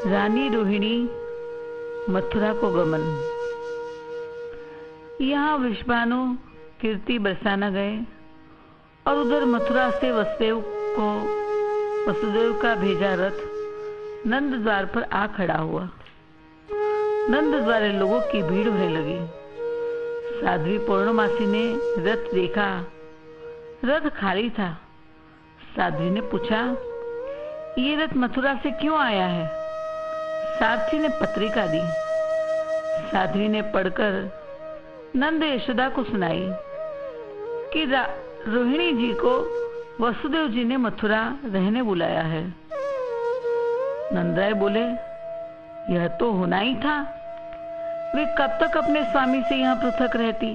रानी रोहिणी मथुरा को गमन। यहाँ विश्वानु कीर्ति बरसाना गए और उधर मथुरा से वसुदेव का भेजा रथ नंद द्वार पर आ खड़ा हुआ। नंद द्वारे लोगों की भीड़ होने लगी। साध्वी पूर्णमासी ने रथ देखा, रथ खाली था। साध्वी ने पूछा, ये रथ मथुरा से क्यों आया है? सारथी ने पत्रिका दी। साध्वी ने पढ़कर नंद यशोदा को सुनाई कि रोहिणी जी को वसुदेव जी ने मथुरा रहने बुलाया है। नंदराय बोले, यह तो होना ही था। वे कब तक अपने स्वामी से यहाँ पृथक रहती?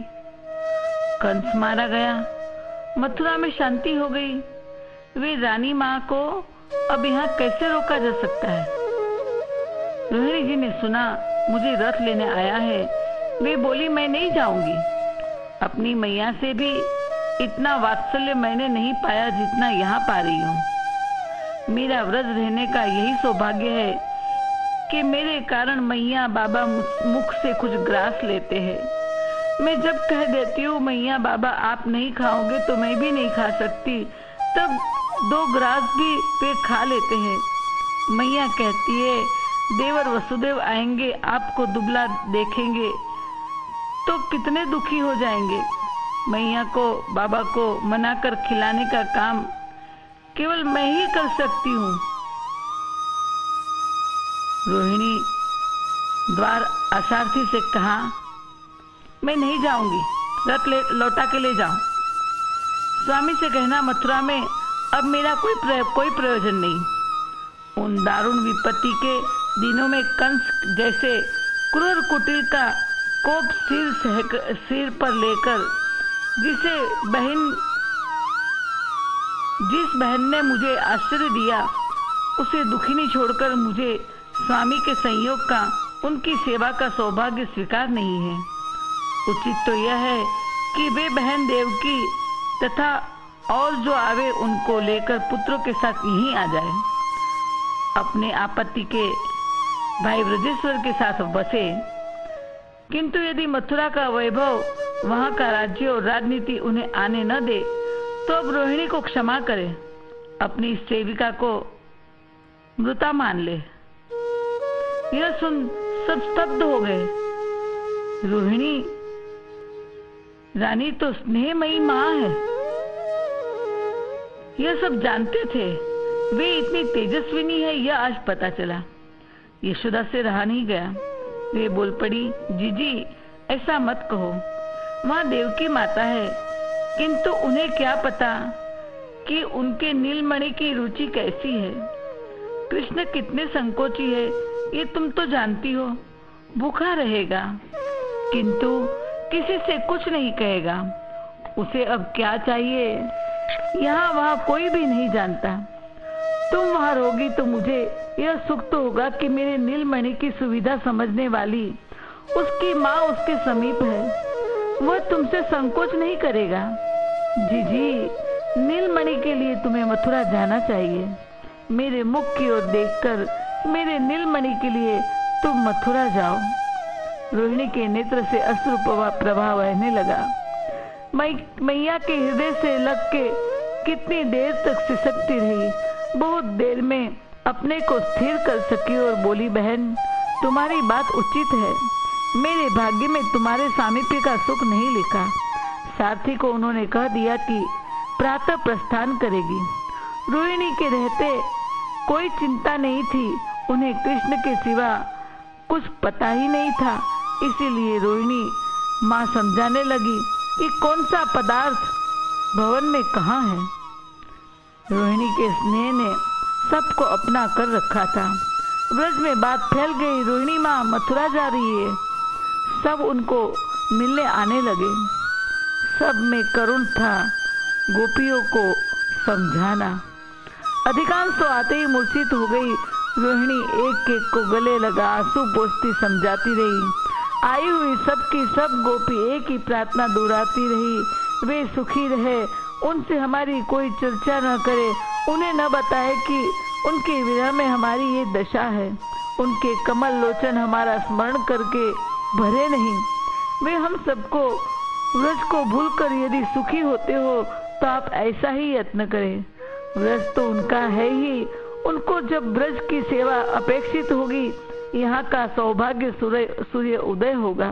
कंस मारा गया, मथुरा में शांति हो गई। वे रानी माँ को अब यहाँ कैसे रोका जा सकता है? रोहिणी जी ने सुना मुझे रथ लेने आया है। वे बोली, मैं नहीं जाऊंगी। अपनी मैया से भी इतना वात्सल्य मैंने नहीं पाया जितना यहाँ पा रही हूँ। मेरा व्रज रहने का यही सौभाग्य है कि मेरे कारण मैया बाबा मुख से कुछ ग्रास लेते हैं। मैं जब कह देती हूँ मैया बाबा आप नहीं खाओगे तो मैं भी नहीं खा सकती, तब 2 ग्रास भी वे खा लेते हैं। मैया कहती है, देवर वसुदेव आएंगे, आपको दुबला देखेंगे तो कितने दुखी हो जाएंगे। मैया को बाबा को मनाकर खिलाने का काम केवल मैं ही कर सकती हूँ। रोहिणी द्वार असारथी से कहा, मैं नहीं जाऊंगी, रथ लौटा के ले जाओ। स्वामी से कहना मथुरा में अब मेरा कोई प्रयोजन नहीं। उन दारुण विपत्ति के दिनों में कंस जैसे क्रूर कुटिल का कोप सिर पर लेकर जिस बहन ने मुझे आश्रय दिया उसे दुखिनी छोड़कर मुझे स्वामी के संयोग का उनकी सेवा का सौभाग्य स्वीकार नहीं है। उचित तो यह है कि वे बहन देवकी तथा और जो आवे उनको लेकर पुत्रों के साथ यहीं आ जाए। अपने आपत्ति के भाई ब्रजेश्वर के साथ बसे, किंतु यदि मथुरा का वैभव, वहां का राज्य और राजनीति उन्हें आने न दे तो अब रोहिणी को क्षमा करे, अपनी सेविका को मृता मान ले। यह सुन सब स्तब्ध हो गए। रोहिणी रानी तो स्नेहमयी मां है, यह सब जानते थे। वे इतनी तेजस्विनी है यह आज पता चला। यशोदा से रहा नहीं गया। वे बोल पड़ी, जीजी ऐसा मत कहो, वहां देवकी माता है, किंतु उन्हें क्या पता कि उनके नीलमणि की रुचि कैसी है। कृष्ण कितने संकोची है ये तुम तो जानती हो। भूखा रहेगा किंतु किसी से कुछ नहीं कहेगा। उसे अब क्या चाहिए यहाँ वहां कोई भी नहीं जानता। तुम वहां रहोगी तो मुझे यह सुख तो होगा कि मेरे नीलमणि की सुविधा समझने वाली उसकी माँ उसके समीप है, वह तुमसे संकोच नहीं करेगा। जीजी नीलमणि के लिए तुम्हें मथुरा जाना चाहिए। मेरे मुख की ओर देखकर मेरे नीलमणि के लिए तुम मथुरा जाओ। रोहिणी के नेत्र से अश्रु प्रवाह बहने लगा। मैया के हृदय से लग के कितनी देर तक सिसकती रही। बहुत देर में अपने को स्थिर कर सकी और बोली, बहन तुम्हारी बात उचित है। मेरे भाग्य में तुम्हारे सामीप्य का सुख नहीं लिखा। सारथी को उन्होंने कह दिया कि प्रातः प्रस्थान करेगी। रोहिणी के रहते कोई चिंता नहीं थी। उन्हें कृष्ण के सिवा कुछ पता ही नहीं था। इसीलिए रोहिणी माँ समझाने लगी कि कौन सा पदार्थ भवन में कहाँ है। रोहिणी के स्नेह ने सबको अपना कर रखा था। ब्रज में बात फैल गई, रोहिणी माँ मथुरा जा रही है। सब उनको मिलने आने लगे। सब में करुण था गोपियों को समझाना। अधिकांश तो आते ही मूर्छित हो गई। रोहिणी एक एक को गले लगा आंसू पोंछती समझाती रही। आई हुई सबकी सब गोपी एक ही प्रार्थना दोहराती रही, वे सुखी रहे, उनसे हमारी कोई चर्चा न करे, उन्हें न बताए कि उनके विरह में हमारी ये दशा है। उनके कमल लोचन हमारा स्मरण करके भरे नहीं। वे हम सबको व्रज को भूलकर यदि सुखी होते हो तो आप ऐसा ही यत्न करें। व्रज तो उनका है ही, उनको जब ब्रज की सेवा अपेक्षित होगी, यहाँ का सौभाग्य सूर्य उदय होगा,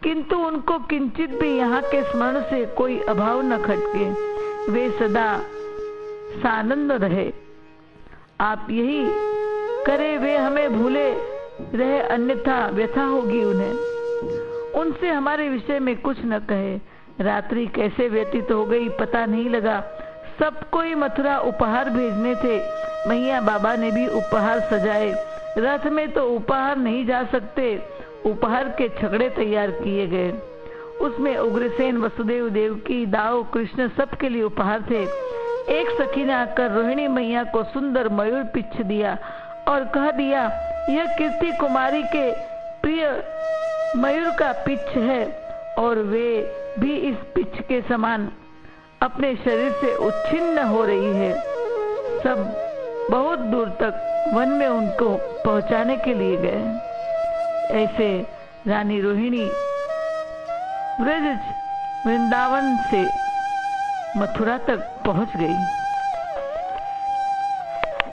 किंतु उनको किंचित भी यहाँ के स्मरण से कोई अभाव न खटके, वे सदा सानंद रहे। आप यही करे, वे हमें भूले रहे, अन्यथा व्यथा होगी उन्हें। उनसे हमारे विषय में कुछ न कहे। रात्रि कैसे व्यतीत हो गई पता नहीं लगा। सबको ही मथुरा उपहार भेजने थे। मैया बाबा ने भी उपहार सजाए। रथ में तो उपहार नहीं जा सकते, उपहार के छकड़े तैयार किए गए। उसमें उग्रसेन, वसुदेव, देवकी, दाऊ, कृष्ण सबके लिए उपहार थे। एक सखी ने आकर रोहिणी मैया को सुंदर मयूर पिच्छ दिया और कह दिया, यह कीर्ति कुमारी के प्रिय मयूर का पिच्छ है और वे भी इस पिच्छ के समान अपने शरीर से उच्छिन्न हो रही है। सब बहुत दूर तक वन में उनको पहुंचाने के लिए गए। ऐसे रानी रोहिणी ब्रज वृंदावन से मथुरा तक पहुंच गई।